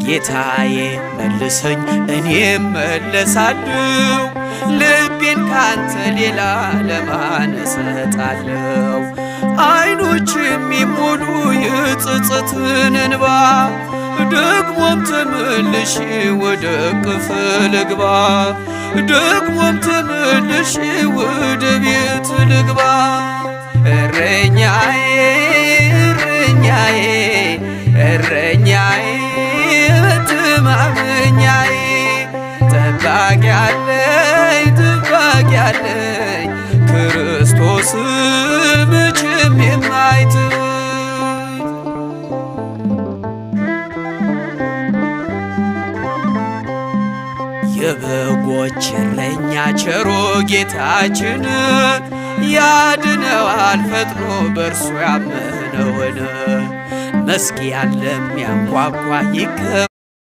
ጌታዬ መልሰኝ እኔም መለሳለሁ ልቤን ካንተ ሌላ ለማን እሰጣለሁ? አይኖች የሚሞሉ የጸጸትን እንባ ደግሞም ተመልሼ ወደ እቅፍ ልግባ ደግሞም ተመልሼ ወደ ቤት ልግባ። እረኛዬ እረኛዬ እረኛዬ መተማመኛዬ ጠባቂ አለኝ ጠባቂ አለኝ ክርስቶስ መቼም የማይተወኝ። የበጎች እረኛ ቸሮ ጌታችን ያድነዋል ፈጥኖ በእርሱ ያመነውን መዝጊያን ለሚያንኳኳ